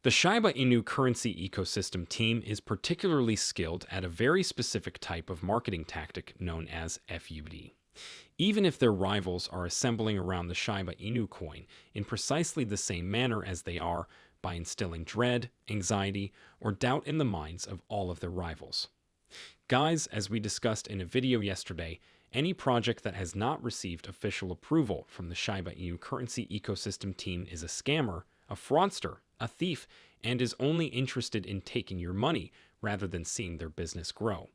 The Shiba Inu currency ecosystem team is particularly skilled at a very specific type of marketing tactic known as FUD. Even if their rivals are assembling around the Shiba Inu coin in precisely the same manner as they are, by instilling dread, anxiety, or doubt in the minds of all of their rivals. Guys, as we discussed in a video yesterday, any project that has not received official approval from the Shiba Inu currency ecosystem team is a scammer, a fraudster, a thief, and is only interested in taking your money rather than seeing their business grow.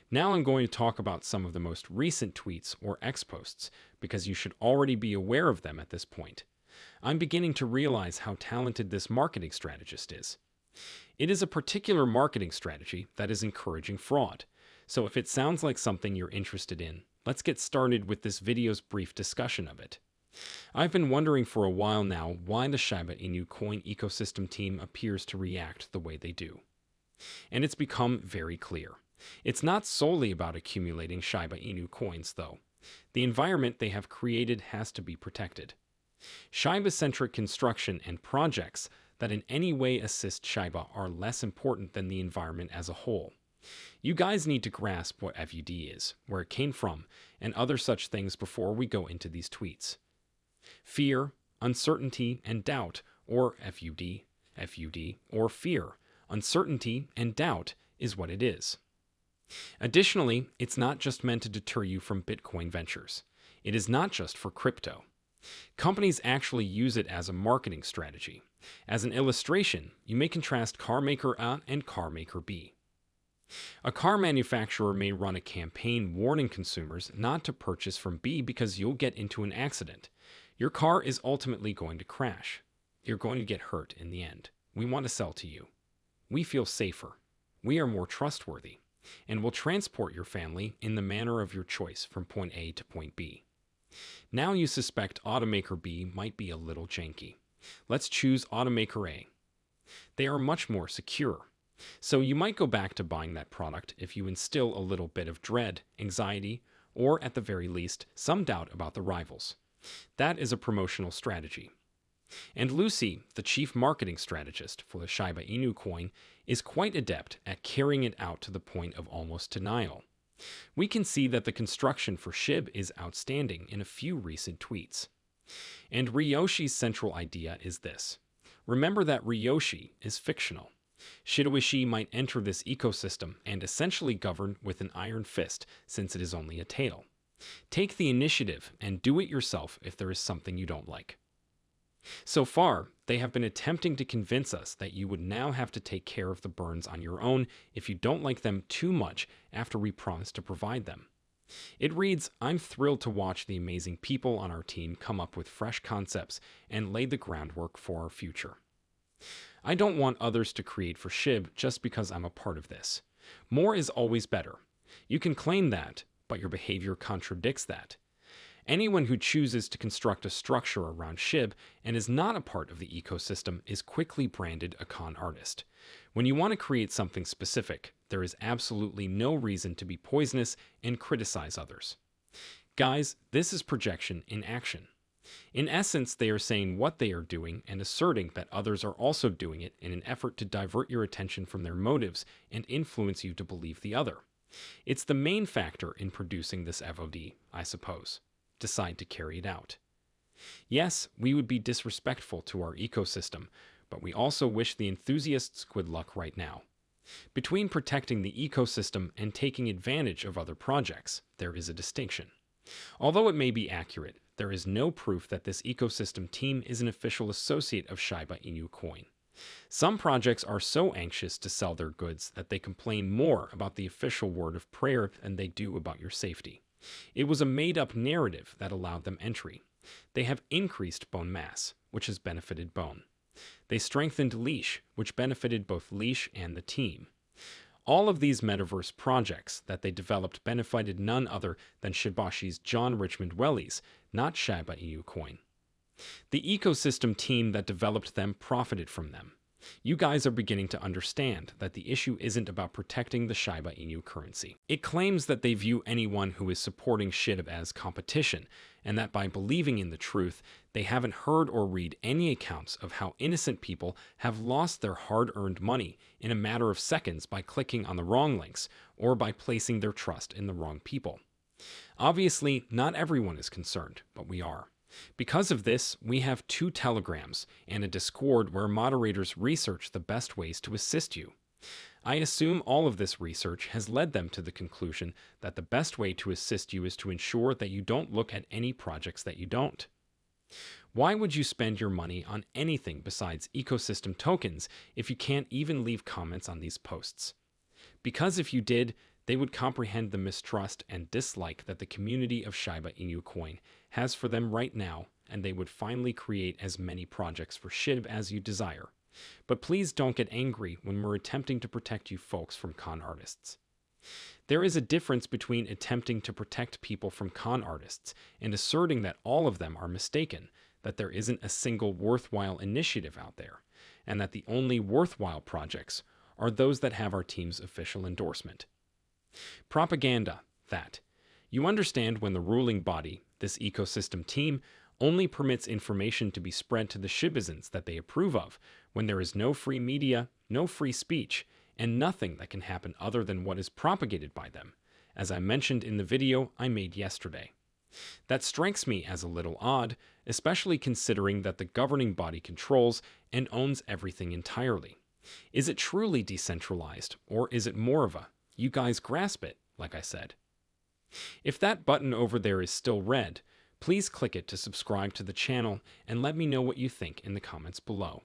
Now I'm going to talk about some of the most recent tweets or X posts because you should already be aware of them at this point. I'm beginning to realize how talented this marketing strategist is. It is a particular marketing strategy that is encouraging fraud. So if it sounds like something you're interested in, let's get started with this video's brief discussion of it. I've been wondering for a while now why the Shiba Inu coin ecosystem team appears to react the way they do. And it's become very clear. It's not solely about accumulating Shiba Inu coins, though. The environment they have created has to be protected. Shiba-centric construction and projects that in any way assist Shiba are less important than the environment as a whole. You guys need to grasp what FUD is, where it came from, and other such things before we go into these tweets. Fear, uncertainty, and doubt, or FUD, or fear, uncertainty, and doubt is what it is. Additionally, it's not just meant to deter you from Bitcoin ventures. It is not just for crypto. Companies actually use it as a marketing strategy. As an illustration, you may contrast car maker A and car maker B. A car manufacturer may run a campaign warning consumers not to purchase from B because you'll get into an accident. Your car is ultimately going to crash. You're going to get hurt in the end. We want to sell to you. We feel safer. We are more trustworthy. And will transport your family in the manner of your choice from point A to point B. Now you suspect automaker B might be a little janky. Let's choose automaker A. They are much more secure. So you might go back to buying that product if you instill a little bit of dread, anxiety, or at the very least, some doubt about the rivals. That is a promotional strategy. And Lucy, the chief marketing strategist for the Shiba Inu coin, is quite adept at carrying it out to the point of almost denial. We can see that the construction for Shib is outstanding in a few recent tweets. And Ryoshi's central idea is this. Remember that Ryoshi is fictional. Shidoishi might enter this ecosystem and essentially govern with an iron fist since it is only a tale. Take the initiative and do it yourself if there is something you don't like. So far, they have been attempting to convince us that you would now have to take care of the burns on your own if you don't like them too much after we promised to provide them. It reads, I'm thrilled to watch the amazing people on our team come up with fresh concepts and lay the groundwork for our future. I don't want others to create for Shib just because I'm a part of this. More is always better. You can claim that, but your behavior contradicts that. Anyone who chooses to construct a structure around Shib and is not a part of the ecosystem is quickly branded a con artist. When you want to create something specific, there is absolutely no reason to be poisonous and criticize others. Guys, this is projection in action. In essence, they are saying what they are doing and asserting that others are also doing it in an effort to divert your attention from their motives and influence you to believe the other. It's the main factor in producing this FOD, I suppose. Decide to carry it out. Yes, we would be disrespectful to our ecosystem, but we also wish the enthusiasts good luck right now. Between protecting the ecosystem and taking advantage of other projects, there is a distinction. Although it may be accurate, there is no proof that this ecosystem team is an official associate of Shiba Inu coin. Some projects are so anxious to sell their goods that they complain more about the official word of prayer than they do about your safety. It was a made-up narrative that allowed them entry. They have increased bone mass, which has benefited Bone. They strengthened Leash, which benefited both Leash and the team. All of these metaverse projects that they developed benefited none other than Shibashi's John Richmond Wellies, not Shiba Inu coin. The ecosystem team that developed them profited from them. You guys are beginning to understand that the issue isn't about protecting the Shiba Inu currency. It claims that they view anyone who is supporting Shib as competition, and that by believing in the truth, they haven't heard or read any accounts of how innocent people have lost their hard-earned money in a matter of seconds by clicking on the wrong links or by placing their trust in the wrong people. Obviously, not everyone is concerned, but we are. Because of this, we have 2 telegrams and a Discord where moderators research the best ways to assist you. I assume all of this research has led them to the conclusion that the best way to assist you is to ensure that you don't look at any projects that you don't. Why would you spend your money on anything besides ecosystem tokens if you can't even leave comments on these posts? Because if you did, they would comprehend the mistrust and dislike that the community of Shiba Inu coin has for them right now, and they would finally create as many projects for Shib as you desire. But please don't get angry when we're attempting to protect you folks from con artists. There is a difference between attempting to protect people from con artists and asserting that all of them are mistaken, that there isn't a single worthwhile initiative out there, and that the only worthwhile projects are those that have our team's official endorsement. Propaganda, that. You understand when the ruling body, this ecosystem team, only permits information to be spread to the Shibazins that they approve of, when there is no free media, no free speech, and nothing that can happen other than what is propagated by them, as I mentioned in the video I made yesterday. That strikes me as a little odd, especially considering that the governing body controls and owns everything entirely. Is it truly decentralized, or is it more of a, you guys grasp it, like I said? If that button over there is still red, please click it to subscribe to the channel and let me know what you think in the comments below.